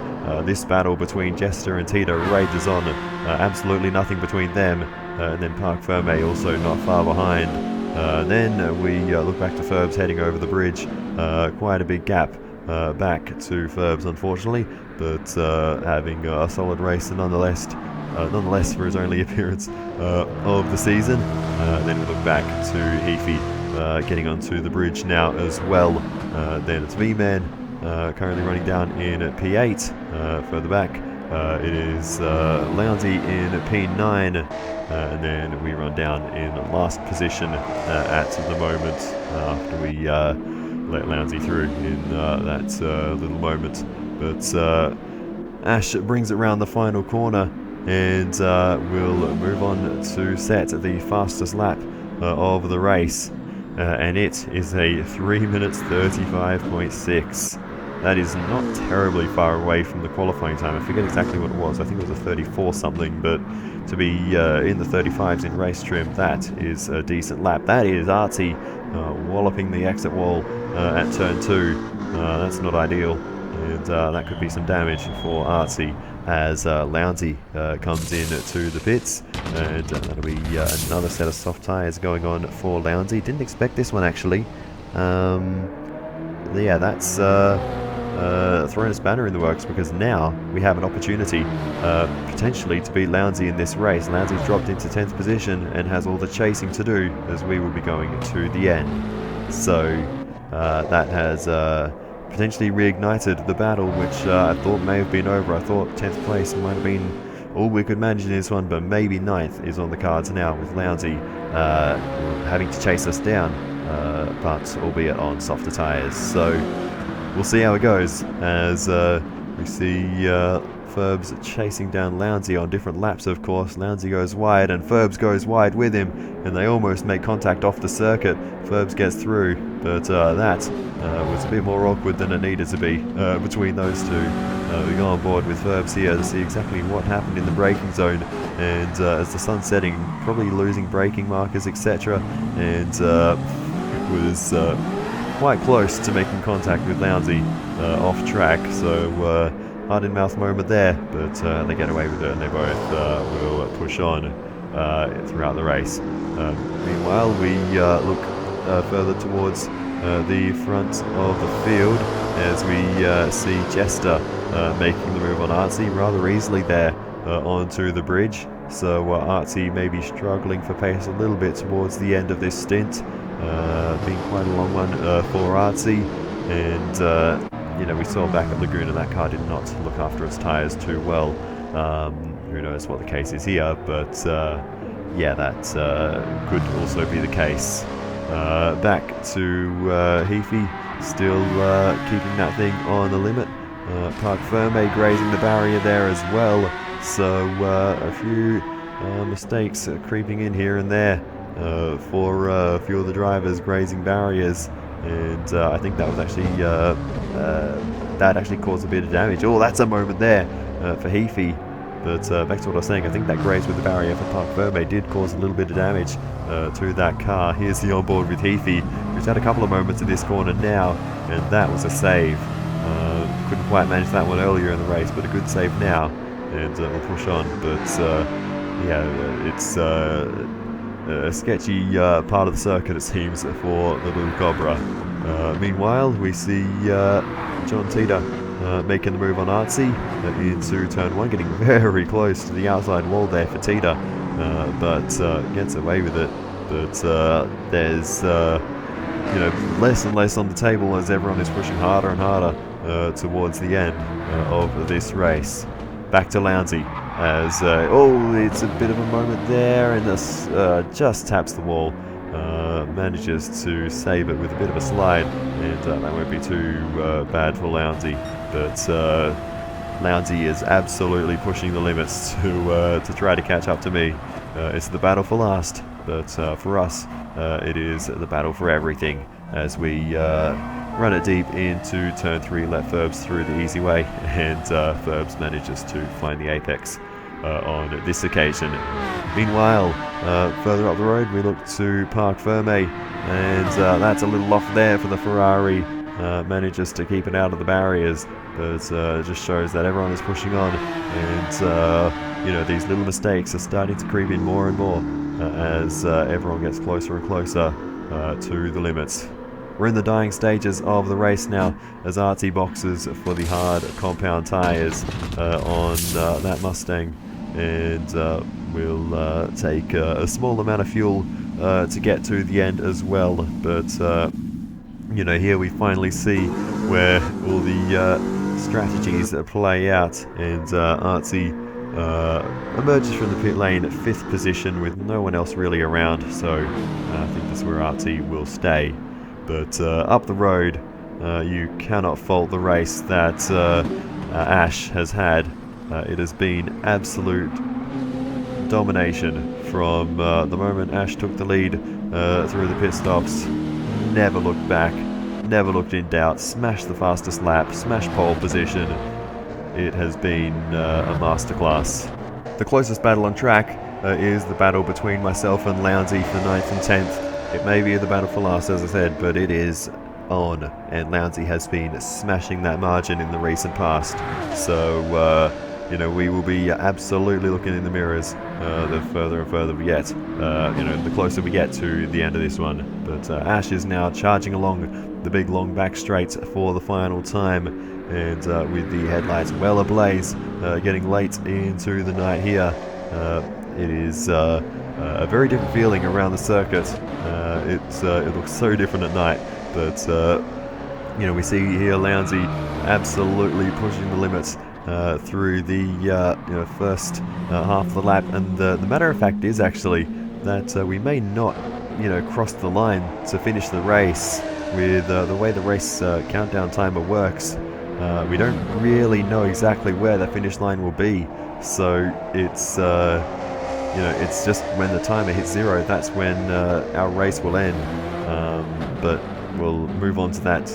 this battle between Jester and Tita rages on. Absolutely nothing between them. And then Parc Ferme also not far behind. Then we look back to Ferbs heading over the bridge. Quite a big gap back to Ferbs, unfortunately, but having a solid race nonetheless for his only appearance of the season. Then we look back to Heafy getting onto the bridge now as well. Then it's V-Man currently running down in P8. Further back, it is Lounsey in P9. And then we run down in last position at the moment after we let Lounsey through in that little moment. But Ash brings it round the final corner, and we'll move on to set the fastest lap of the race. And it is a 3 minutes 35.6. That is not terribly far away from the qualifying time. I forget exactly what it was. I think it was a 34 something, but to be in the 35s in race trim, that is a decent lap. That is Artsy walloping the exit wall at turn 2. That's not ideal, and that could be some damage for Artsy as Lounsey comes in to the pits, and that'll be another set of soft tyres going on for Lounsey. Didn't expect this one, actually. Yeah, that's thrown a spanner in the works, because now we have an opportunity potentially to beat Lounsey in this race. Lounsey's dropped into 10th position and has all the chasing to do, as we will be going to the end. So that has potentially reignited the battle, which I thought may have been over. I thought 10th place might have been all we could manage in this one, but maybe 9th is on the cards now, with Lounsey having to chase us down, but albeit on softer tyres. So we'll see how it goes, as we see Ferbs chasing down Lounsey on different laps, of course. Lounsey goes wide and Ferbs goes wide with him, and they almost make contact off the circuit. Ferbs gets through, but that was a bit more awkward than it needed to be between those two. We go on board with Ferbs here to see exactly what happened in the braking zone, and as the sun's setting, probably losing braking markers, etc., and was quite close to making contact with Lounsey off track, so heart in mouth moment there, but they get away with it and they both will push on throughout the race. Meanwhile, we look further towards the front of the field as we see Jester making the move on Artsy rather easily there onto the bridge. So Artsy may be struggling for pace a little bit towards the end of this stint, being quite a long one for Artsy, and you know, we saw back at Laguna that car did not look after its tyres too well. Who knows what the case is here, but yeah, that could also be the case. Back to Heafy, still keeping that thing on the limit. Parc Ferme grazing the barrier there as well, so a few mistakes creeping in here and there for a few of the drivers grazing barriers. And I think that was actually that actually caused a bit of damage. Oh, that's a moment there for Heafy. But back to what I was saying, I think that graze with the barrier for Parc Ferme did cause a little bit of damage to that car. Here's the onboard with Heafy, who's had a couple of moments in this corner now, and that was a save. Couldn't quite manage that one earlier in the race, but a good save now, and we'll push on. But yeah, it's a sketchy part of the circuit, it seems, for the Blue Cobra. Meanwhile, we see John Teeter making the move on Artsy into turn 1, getting very close to the outside wall there for Teeter, but gets away with it. But there's you know, less and less on the table as everyone is pushing harder and harder towards the end of this race. Back to Lounsey as oh, it's a bit of a moment there, and this just taps the wall. Manages to save it with a bit of a slide, and that won't be too bad for Lounsey. But Lounsey is absolutely pushing the limits to try to catch up to me. It's the battle for last, but for us, it is the battle for everything as we run it deep into turn 3, let Ferbs through the easy way, and Ferbs manages to find the apex on this occasion. Meanwhile, further up the road we look to Parc Ferme, and that's a little off there for the Ferrari. Manages to keep it out of the barriers, but it just shows that everyone is pushing on, and you know, these little mistakes are starting to creep in more and more as everyone gets closer and closer to the limits. We're in the dying stages of the race now as Artsy boxes for the hard compound tyres on that Mustang, and we'll take a small amount of fuel to get to the end as well. But you know, here we finally see where all the strategies play out, and Artsy emerges from the pit lane at 5th position with no one else really around, so I think that's where Artsy will stay. But up the road, you cannot fault the race that Ash has had. It has been absolute domination from the moment Ash took the lead through the pit stops. Never looked back, never looked in doubt, smashed the fastest lap, smashed pole position. It has been a masterclass. The closest battle on track is the battle between myself and Lounsey for 9th and 10th. It may be the battle for last, as I said, but it is on, and Lounsey has been smashing that margin in the recent past. So, you know, we will be absolutely looking in the mirrors the further and further we get, you know, the closer we get to the end of this one. But Ash is now charging along the big long back straight for the final time, and with the headlights well ablaze, getting late into the night here. It is a very different feeling around the circuit. It looks so different at night, but you know, we see here Lounsey absolutely pushing the limits through the you know, first half of the lap, and the matter of fact is actually that we may not, you know, cross the line to finish the race with the way the race countdown timer works. We don't really know exactly where the finish line will be, so it's it's just when the timer hits 0, that's when our race will end. But we'll move on to that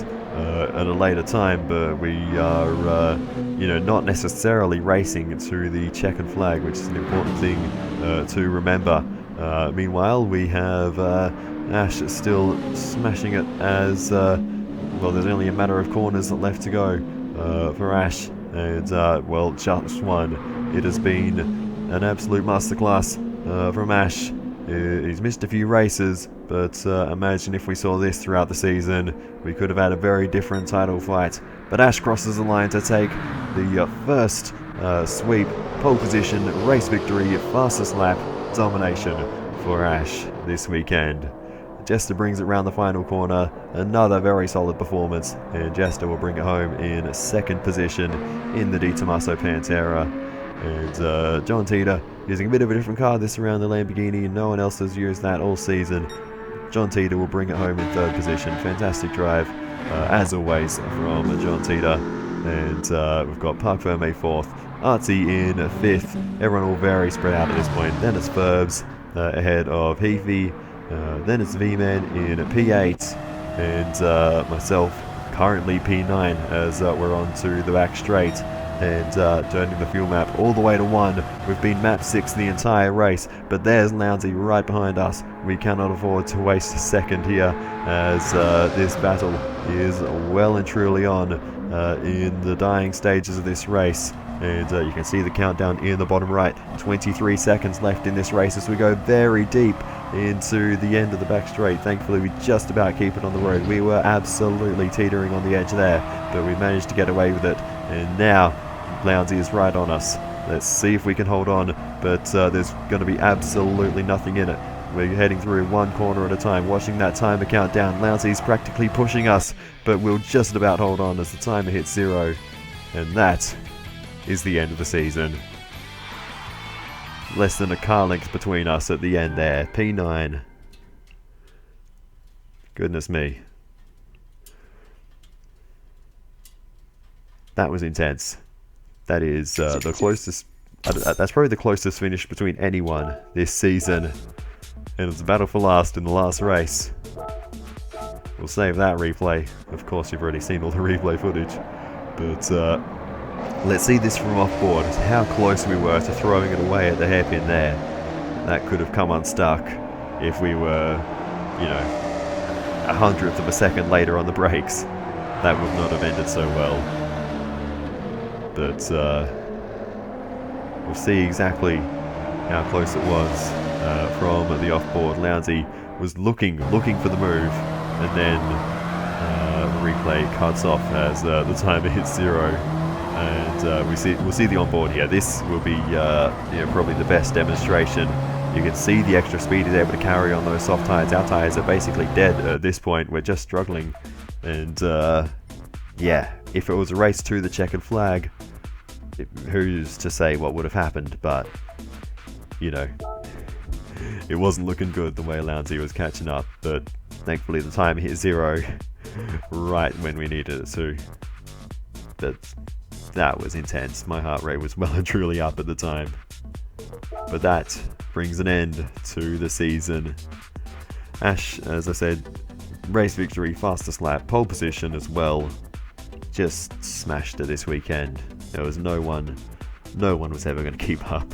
at a later time. But we are not necessarily racing to the checkered flag, which is an important thing to remember. Meanwhile, we have Ash still smashing it as well. There's only a matter of corners left to go for Ash, and well, just one. It has been an absolute masterclass from Ash. He's missed a few races, but imagine if we saw this throughout the season, we could have had a very different title fight. But Ash crosses the line to take the first sweep, pole position, race victory, fastest lap domination for Ash this weekend. Jester brings it round the final corner, another very solid performance, and Jester will bring it home in second position in the Di Tommaso Pantera. And John Teeter using a bit of a different car this around, the Lamborghini, and no one else has used that all season. John Teeter will bring it home in third position. Fantastic drive, as always, from John Teeter. And we've got Park Ferme fourth, Artsy in fifth, everyone all very spread out at this point. Then it's Ferbs ahead of Heafy. Then it's V-Man in P8, and myself currently P9 as we're on to the back straight and turning the fuel map all the way to 1. We've been map 6 the entire race, but there's Lounsey right behind us. We cannot afford to waste a second here as this battle is well and truly on in the dying stages of this race. And you can see the countdown in the bottom right. 23 seconds left in this race as we go very deep into the end of the back straight. Thankfully, we just about keep it on the road. We were absolutely teetering on the edge there, but we managed to get away with it. And now, Lounsey is right on us. Let's see if we can hold on, but there's going to be absolutely nothing in it. We're heading through one corner at a time, watching that timer count down. Lounsey's practically pushing us, but we'll just about hold on as the timer hits 0. And that is the end of the season. Less than a car length between us at the end there. P9. Goodness me. That was intense. That is the closest... that's probably the closest finish between anyone this season. And it's a battle for last in the last race. We'll save that replay. Of course, you've already seen all the replay footage. But let's see this from off board. How close we were to throwing it away at the hairpin there. That could have come unstuck if we were, a hundredth of a second later on the brakes. That would not have ended so well. But we'll see exactly how close it was from the off-board. Lounsey was looking for the move, and then the replay cuts off as the timer hits 0. And we'll see the onboard here. This will be probably the best demonstration. You can see the extra speed he's able to carry on those soft tyres. Our tyres are basically dead at this point. We're just struggling. And yeah, if it was a race to the checkered flag, who's to say what would have happened? But it wasn't looking good the way Lounsey was catching up. But thankfully the time hit 0 right when we needed it to. But that was intense. My heart rate was well and truly up at the time. But that brings an end to the season. Ash, as I said, race victory, fastest lap, pole position as well. Just smashed it this weekend. There was no one was ever going to keep up.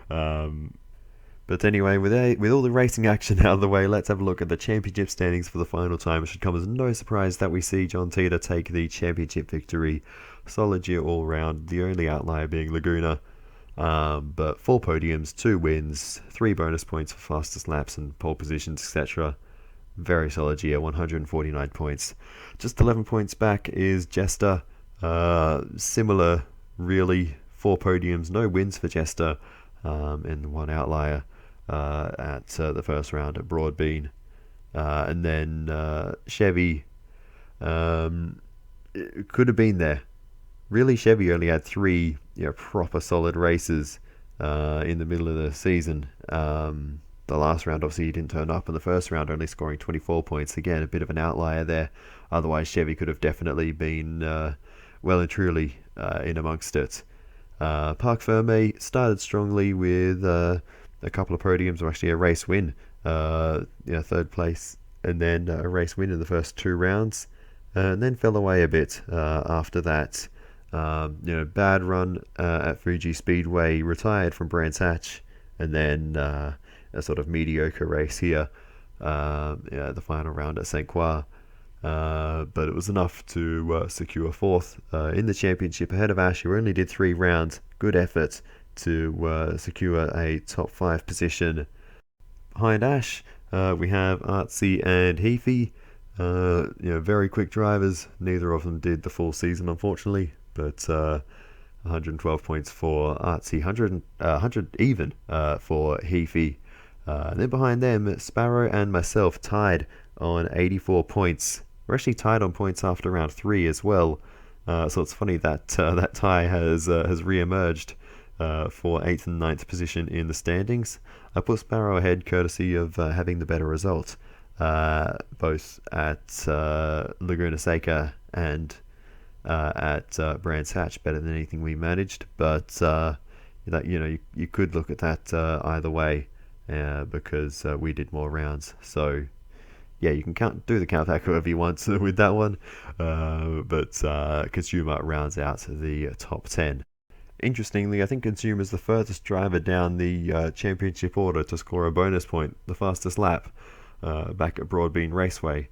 But anyway, with all the racing action out of the way, let's have a look at the championship standings for the final time. It should come as no surprise that we see John Teeter take the championship victory. Solid year all round, the only outlier being Laguna. But 4 podiums, 2 wins, 3 bonus points for fastest laps and pole positions, etc. Very solid year, 149 points. Just 11 points back is Jester. Similar, really, 4 podiums, no wins for Jester, and 1 outlier at the first round at Broadbean. And then Chevy it could have been there. Really, Chevy only had 3 proper solid races in the middle of the season. The last round, obviously, he didn't turn up, and the first round only scoring 24 points. Again, a bit of an outlier there. Otherwise, Chevy could have definitely been well and truly in amongst it. Parc Ferme started strongly with a couple of podiums, or actually a race win, third place, and then a race win in the first 2 rounds, and then fell away a bit after that. Bad run at Fuji Speedway, retired from Brands Hatch, and then a sort of mediocre race here, the final round at St. Croix. But it was enough to secure 4th in the championship ahead of Ash, who only did 3 rounds. Good effort to secure a top 5 position. Behind Ash, we have Artsy and Heafy. Very quick drivers. Neither of them did the full season, unfortunately, but 112 points for Artsy, 100 even for Heafy. And then behind them, Sparrow and myself tied on 84 points. We're actually tied on points after round 3 as well. So it's funny that that tie has re-emerged for 8th and 9th position in the standings. I put Sparrow ahead courtesy of having the better result, both at Laguna Seca and at Brands Hatch, better than anything we managed. But you could look at that either way, because we did more rounds. So yeah, you can do the count back however you want with that one, but Consumer rounds out the top 10. Interestingly, I think Consumer is the furthest driver down the championship order to score a bonus point, the fastest lap, back at Broadbean Raceway.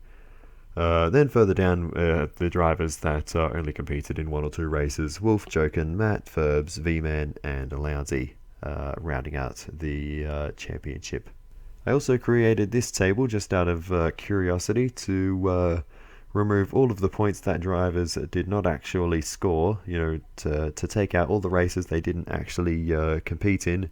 Then further down, the drivers that only competed in 1 or 2 races: Wolf, Joken, Matt, Ferbs, V-Man, and Allouncy, rounding out the championship. I also created this table just out of curiosity to remove all of the points that drivers did not actually score, to take out all the races they didn't actually compete in.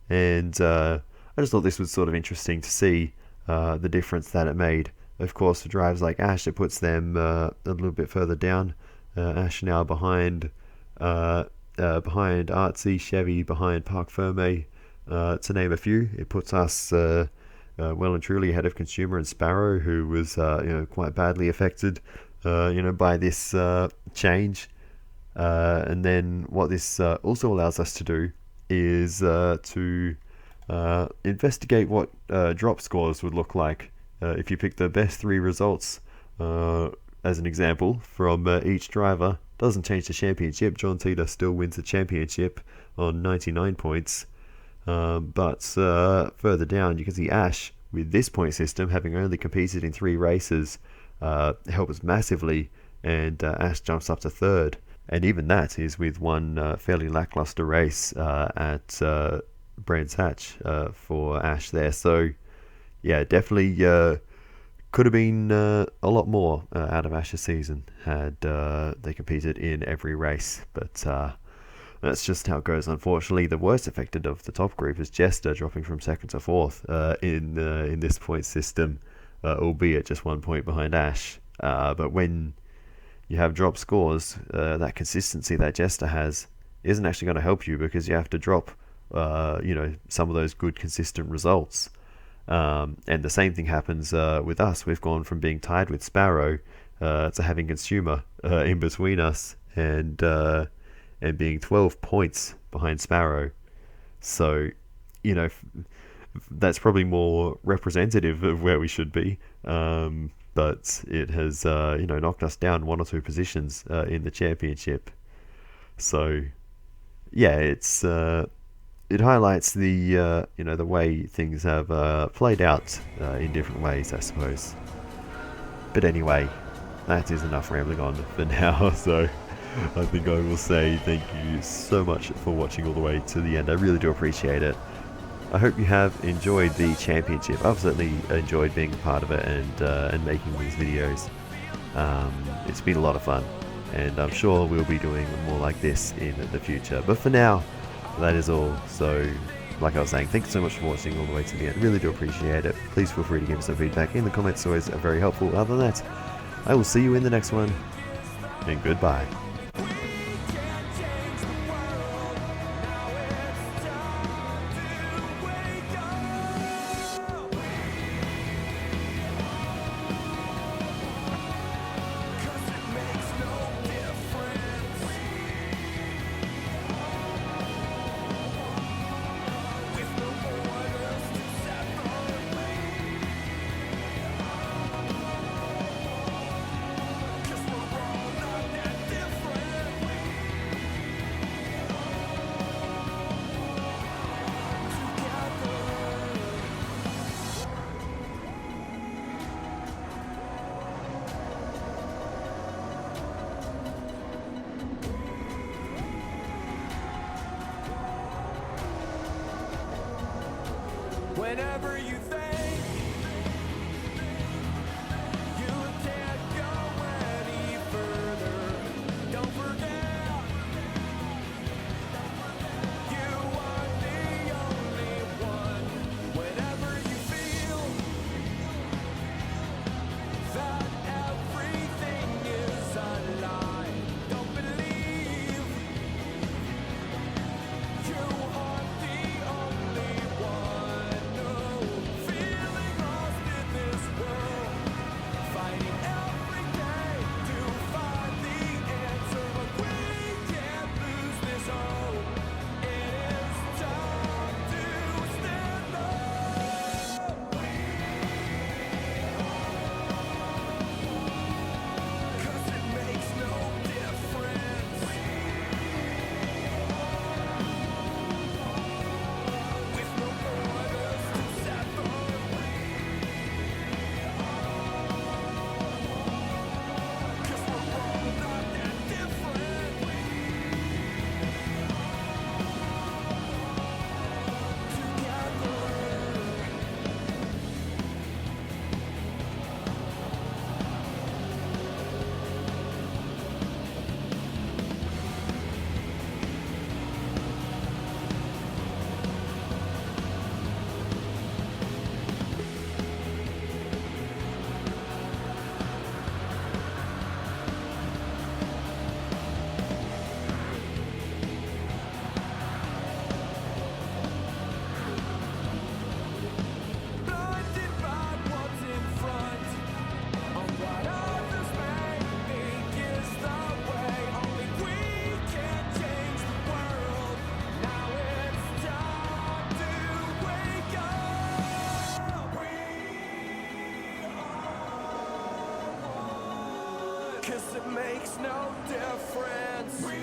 And I just thought this was sort of interesting to see the difference that it made. Of course, for drivers like Ash, it puts them a little bit further down. Ash now behind Artsy, Chevy behind Parc Ferme, to name a few. It puts us well and truly ahead of Consumer and Sparrow, who was quite badly affected by this change. And then what this also allows us to do is to investigate what drop scores would look like if you pick the best 3 results as an example from each driver. Doesn't change the championship. John Teeter still wins the championship on 99 points. But further down, you can see Ash, with this point system, having only competed in 3 races, helps massively, and Ash jumps up to 3rd. And even that is with one fairly lackluster race at Brands Hatch for Ash there. So yeah, definitely could have been a lot more out of Ash's season had they competed in every race. But that's just how it goes, unfortunately. The worst affected of the top group is Jester, dropping from 2nd to 4th in this point system, albeit just 1 point behind Ash. But when you have drop scores, that consistency that Jester has isn't actually going to help you, because you have to drop some of those good consistent results. And the same thing happens with us. We've gone from being tied with Sparrow to having Consumer in between us, and being 12 points behind Sparrow. So, that's probably more representative of where we should be. But it has, knocked us down 1 or 2 positions in the championship. So, yeah, it highlights the the way things have played out in different ways, I suppose. But anyway, that is enough rambling on for now. So I think I will say thank you so much for watching all the way to the end. I really do appreciate it. I hope you have enjoyed the championship. I've certainly enjoyed being a part of it and making these videos. It's been a lot of fun, and I'm sure we'll be doing more like this in the future. But for now, that is all. So, like I was saying, thanks so much for watching all the way to the end. Really do appreciate it. Please feel free to give me some feedback in the comments. Always very helpful. Other than that, I will see you in the next one, and goodbye. Whenever you think you can't go any further, don't forget you are the only one. Whenever you feel that everything is a lie, don't believe you are the only one. No, feeling lost in this world, fighting every day to find the answer, but we can't lose this hope. It is time to stand up. 'Cause it makes no difference with no borders to sever. 'Cause we're all not that different together. Blinded by what's in front, on what others may think is the way. Only we can change the world. Now it's time to wake up. We are one. 'Cause it makes no difference. We